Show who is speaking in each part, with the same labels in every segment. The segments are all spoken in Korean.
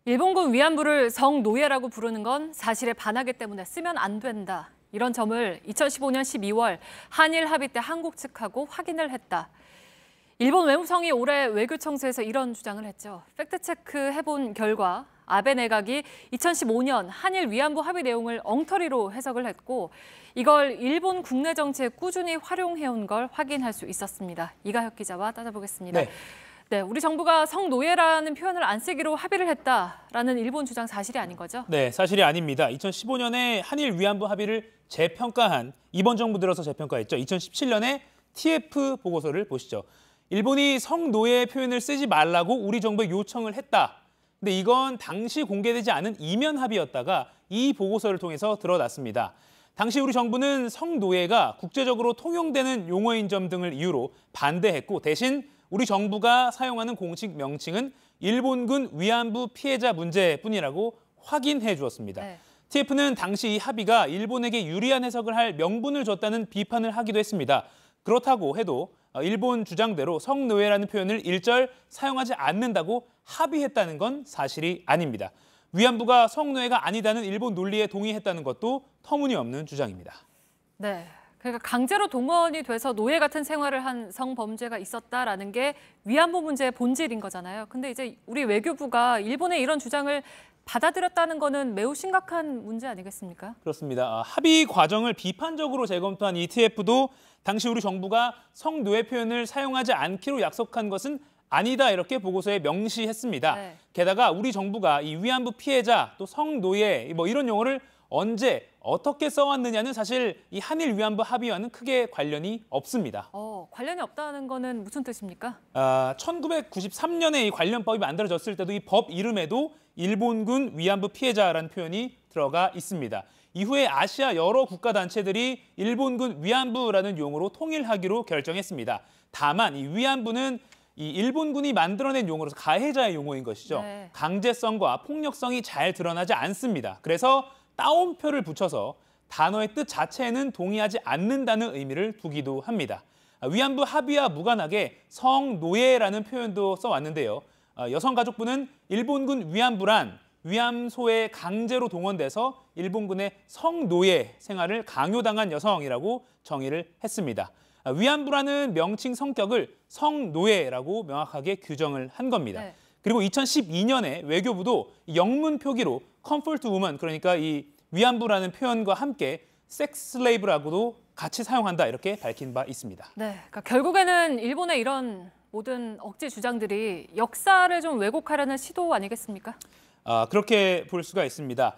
Speaker 1: 일본군 위안부를 성노예라고 부르는 건 사실에 반하기 때문에 쓰면 안 된다. 이런 점을 2015년 12월 한일 합의 때 한국 측하고 확인을 했다. 일본 외무성이 올해 외교청사에서 이런 주장을 했죠. 팩트체크 해본 결과 아베 내각이 2015년 한일 위안부 합의 내용을 엉터리로 해석을 했고 이걸 일본 국내 정치에 꾸준히 활용해온 걸 확인할 수 있었습니다. 이가혁 기자와 따져보겠습니다. 네, 우리 정부가 성노예라는 표현을 안 쓰기로 합의를 했다라는 일본 주장 사실이 아닌 거죠?
Speaker 2: 네, 사실이 아닙니다. 2015년에 한일 위안부 합의를 재평가한 이번 정부 들어서 재평가했죠. 2017년에 TF 보고서를 보시죠. 일본이 성노예 표현을 쓰지 말라고 우리 정부에 요청을 했다. 근데 이건 당시 공개되지 않은 이면 합의였다가 이 보고서를 통해서 드러났습니다. 당시 우리 정부는 성노예가 국제적으로 통용되는 용어인 점 등을 이유로 반대했고 대신 우리 정부가 사용하는 공식 명칭은 일본군 위안부 피해자 문제뿐이라고 확인해 주었습니다. 네. TF는 당시 이 합의가 일본에게 유리한 해석을 할 명분을 줬다는 비판을 하기도 했습니다. 그렇다고 해도 일본 주장대로 성노예라는 표현을 일절 사용하지 않는다고 합의했다는 건 사실이 아닙니다. 위안부가 성노예가 아니다는 일본 논리에 동의했다는 것도 터무니없는 주장입니다.
Speaker 1: 네. 그러니까 강제로 동원이 돼서 노예 같은 생활을 한 성범죄가 있었다라는 게 위안부 문제의 본질인 거잖아요. 근데 이제 우리 외교부가 일본의 이런 주장을 받아들였다는 거는 매우 심각한 문제 아니겠습니까?
Speaker 2: 그렇습니다. 합의 과정을 비판적으로 재검토한 TF도 당시 우리 정부가 성노예 표현을 사용하지 않기로 약속한 것은 아니다 이렇게 보고서에 명시했습니다. 네. 게다가 우리 정부가 이 위안부 피해자 또 성노예 뭐 이런 용어를 언제 어떻게 써왔느냐는 사실 이 한일 위안부 합의와는 크게 관련이 없습니다.
Speaker 1: 관련이 없다는 거는 무슨 뜻입니까?
Speaker 2: 1993년에 이 관련법이 만들어졌을 때도 이 법 이름에도 일본군 위안부 피해자라는 표현이 들어가 있습니다. 이후에 아시아 여러 국가단체들이 일본군 위안부라는 용어로 통일하기로 결정했습니다. 다만 이 위안부는 이 일본군이 만들어낸 용어로서 가해자의 용어인 것이죠. 네. 강제성과 폭력성이 잘 드러나지 않습니다. 그래서 따옴표를 붙여서 단어의 뜻 자체에는 동의하지 않는다는 의미를 두기도 합니다. 위안부 합의와 무관하게 성노예라는 표현도 써왔는데요. 여성가족부는 일본군 위안부란 위안소에 강제로 동원돼서 일본군의 성노예 생활을 강요당한 여성이라고 정의를 했습니다. 위안부라는 명칭 성격을 성노예라고 명확하게 규정을 한 겁니다. 네. 그리고 2012년에 외교부도 영문 표기로 comfort woman, 그러니까 이 위안부라는 표현과 함께 섹스 슬레이브라고도 같이 사용한다 이렇게 밝힌 바 있습니다.
Speaker 1: 네, 그러니까 결국에는 일본의 이런 모든 억지 주장들이 역사를 좀 왜곡하려는 시도 아니겠습니까?
Speaker 2: 그렇게 볼 수가 있습니다.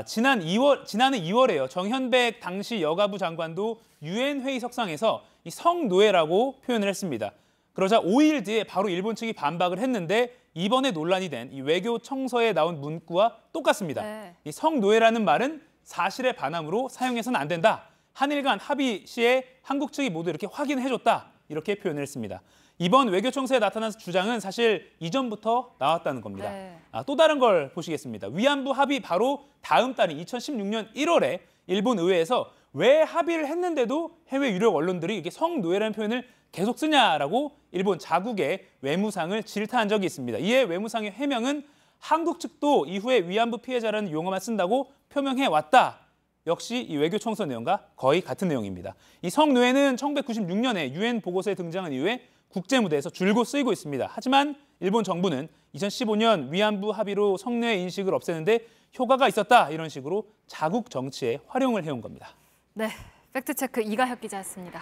Speaker 2: 지난해 2월에요. 정현백 당시 여가부 장관도 유엔 회의석상에서 이 성노예라고 표현을 했습니다. 그러자 5일 뒤에 바로 일본 측이 반박을 했는데 이번에 논란이 된 이 외교 청서에 나온 문구와 똑같습니다. 네. 이 성노예라는 말은 사실에 반함으로 사용해서는 안 된다. 한일 간 합의 시에 한국 측이 모두 이렇게 확인해줬다. 이렇게 표현을 했습니다. 이번 외교 청서에 나타난 주장은 사실 이전부터 나왔다는 겁니다. 네. 또 다른 걸 보시겠습니다. 위안부 합의 바로 다음 달인 2016년 1월에 일본 의회에서 왜 합의를 했는데도 해외 유력 언론들이 이게 성노예라는 표현을 계속 쓰냐라고 일본 자국의 외무상을 질타한 적이 있습니다. 이에 외무상의 해명은 한국 측도 이후에 위안부 피해자라는 용어만 쓴다고 표명해왔다. 역시 이 외교 청서 내용과 거의 같은 내용입니다. 이 성노예는 1996년에 유엔 보고서에 등장한 이후에 국제무대에서 줄곧 쓰이고 있습니다. 하지만 일본 정부는 2015년 위안부 합의로 성노예 인식을 없애는데 효과가 있었다. 이런 식으로 자국 정치에 활용을 해온 겁니다.
Speaker 1: 네, 팩트체크 이가혁 기자였습니다.